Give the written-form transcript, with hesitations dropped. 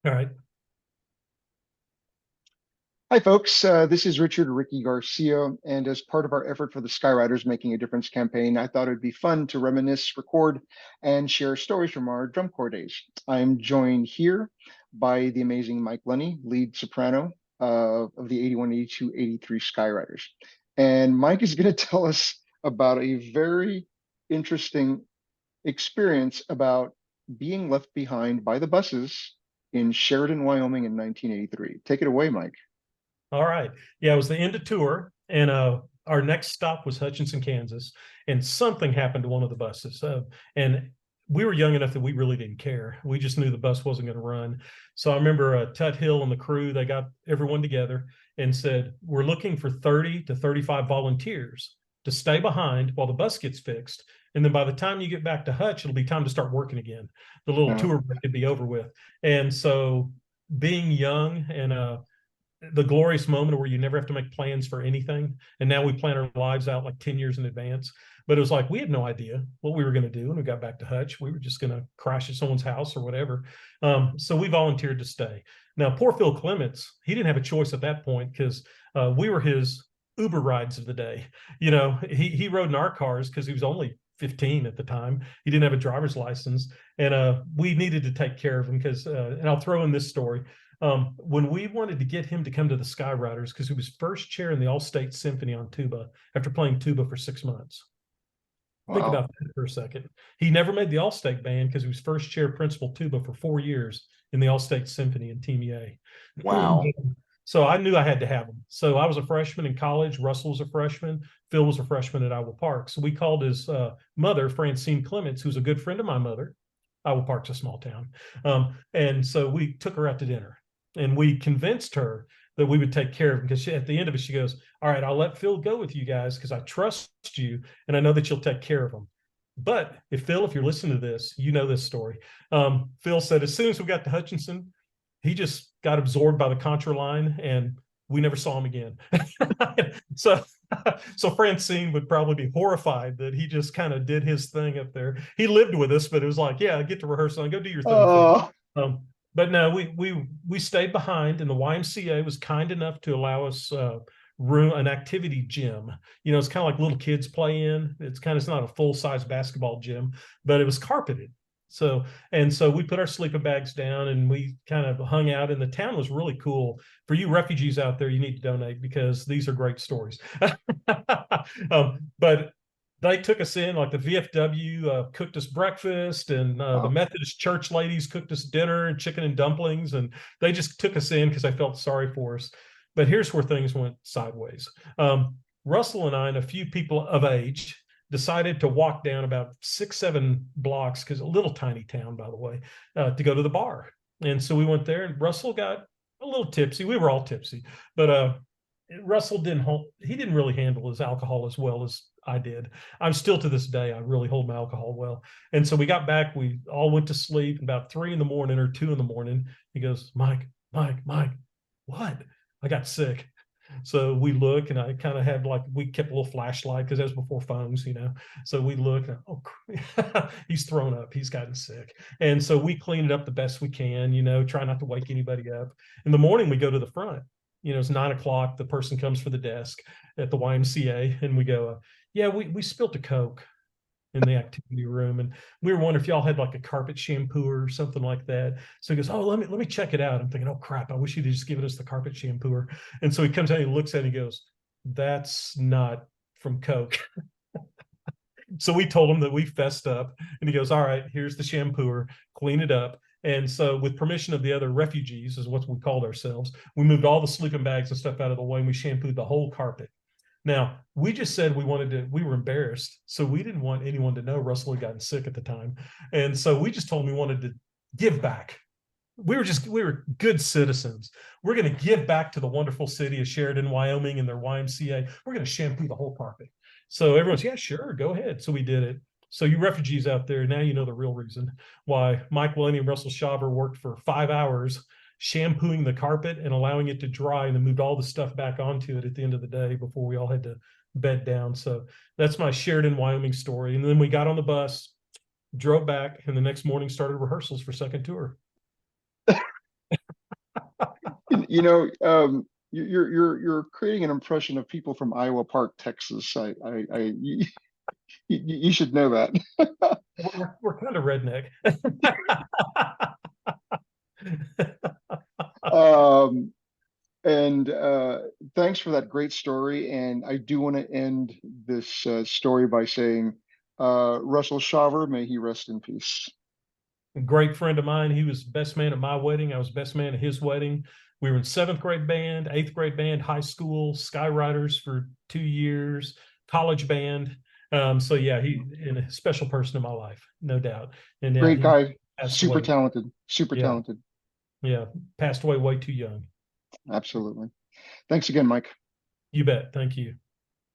All right. Hi, folks. This is Richard Ricky Garcia, and as part of our effort for the Skywriters Making a Difference campaign, I thought it'd be fun to reminisce, record, and share stories from our drum corps days. I'm joined here by the amazing Mike Lenny, lead soprano of the 81, 82, 83 Skywriters. And Mike is going to tell us about a very interesting experience about being left behind by the buses in Sheridan, Wyoming in 1983. Take it away, Mike. All right. Yeah, it was the end of tour, and our next stop was Hutchinson, Kansas, and something happened to one of the buses. And we were young enough that we really didn't care. We just knew the bus wasn't going to run. So I remember Tut Hill and the crew, they got everyone together and said, we're looking for 30 to 35 volunteers to stay behind while the bus gets fixed. And then by the time you get back to Hutch, it'll be time to start working again. The little Uh, tour break could be over with. And so being young and the glorious moment where you never have to make plans for anything. And now we plan our lives out like 10 years in advance. But it was like we had no idea what we were going to do when we got back to Hutch. We were just going to crash at someone's house or whatever. So we volunteered to stay. Now, poor Phil Clements, he didn't have a choice at that point because we were his Uber rides of the day. You know, he rode in our cars because he was only 15 at the time. He didn't have a driver's license, and we needed to take care of him because. And I'll throw in this story. When we wanted to get him to come to the Skywriters, because he was first chair in the All-State Symphony on tuba after playing tuba for 6 months. Think wow. about that for a second. He never made the All-State band because he was first chair principal tuba for 4 years in the All-State Symphony in Team EA. Wow. So I knew I had to have him. So I was a freshman in college. Russell was a freshman. Phil was a freshman at Iowa Park. So we called his mother, Francine Clements, who's a good friend of my mother. Iowa Park's a small town. And so we took her out to dinner and we convinced her that we would take care of him because at the end of it, she goes, all right, I'll let Phil go with you guys because I trust you and I know that you'll take care of him. But if you're listening to this, you know this story. Phil said, as soon as we got to Hutchinson, he just got absorbed by the contra line and we never saw him again. so so Francine would probably be horrified that he just kind of did his thing up there. He lived with us, but it was like, yeah, get to rehearsal and go do your thing, Phil. Oh, Um, but no, we stayed behind, and the YMCA was kind enough to allow us room an activity gym. You know, it's kind of like little kids play in. It's not a full size basketball gym, but it was carpeted. So we put our sleeping bags down and we kind of hung out, and the town was really cool. For you refugees out there, you need to donate because these are great stories. But they took us in, like the VFW cooked us breakfast, and the wow. Methodist church ladies cooked us dinner and chicken and dumplings, and they just took us in because they felt sorry for us. But here's where things went sideways. Russell and I and a few people of age decided to walk down about 6, 7 blocks, because a little tiny town, by the way, to go to the bar. And so we went there, and Russell got a little tipsy. We were all tipsy, but Russell didn't really handle his alcohol as well as I did. I'm still to this day, I really hold my alcohol well. And so we got back, we all went to sleep about 3 in the morning or 2 in the morning. He goes, Mike, what? I got sick. So we look, and I kind of had we kept a little flashlight because that was before phones, you know. So we look, and oh, he's thrown up, he's gotten sick. And so we clean it up the best we can, you know, try not to wake anybody up. In the morning, we go to the front. You know, it's 9 o'clock. The person comes for the desk at the YMCA, and we go, yeah, we spilt a Coke in the activity room, and we were wondering if y'all had like a carpet shampooer or something like that. So he goes, oh, let me check it out. I'm thinking, oh crap, I wish you'd just given us the carpet shampooer. And so he comes out and he looks at it and he goes, that's not from Coke. So we told him that we fessed up, and he goes, all right, here's the shampooer, clean it up. And so, with permission of the other refugees, is what we called ourselves, we moved all the sleeping bags and stuff out of the way, and we shampooed the whole carpet. Now, we just said we were embarrassed. So we didn't want anyone to know Russell had gotten sick at the time. And so we just told him we wanted to give back. We were good citizens. We're going to give back to the wonderful city of Sheridan, Wyoming, and their YMCA. We're going to shampoo the whole carpet. So everyone's, yeah, sure, go ahead. So we did it. So you refugees out there, now you know the real reason why Mike Lenny and Russell Shaver worked for 5 hours shampooing the carpet and allowing it to dry, and then moved all the stuff back onto it at the end of the day before we all had to bed down. So that's my Sheridan, Wyoming story. And then we got on the bus, drove back, and the next morning started rehearsals for second tour. You know, you're creating an impression of people from Iowa Park, Texas. You should know that. We're kind of redneck. Um, and thanks for that great story. And I do want to end this story by saying, Russell Shaver, may he rest in peace. A great friend of mine. He was best man at my wedding. I was best man at his wedding. We were in seventh grade band, eighth grade band, high school, Sky Riders for 2 years, college band. So yeah, he and a special person in my life, no doubt. And yeah, Great he guy, passed super away. talented, super Yeah, talented. yeah, passed away way too young. Absolutely. Thanks again, Mike. You bet. Thank you.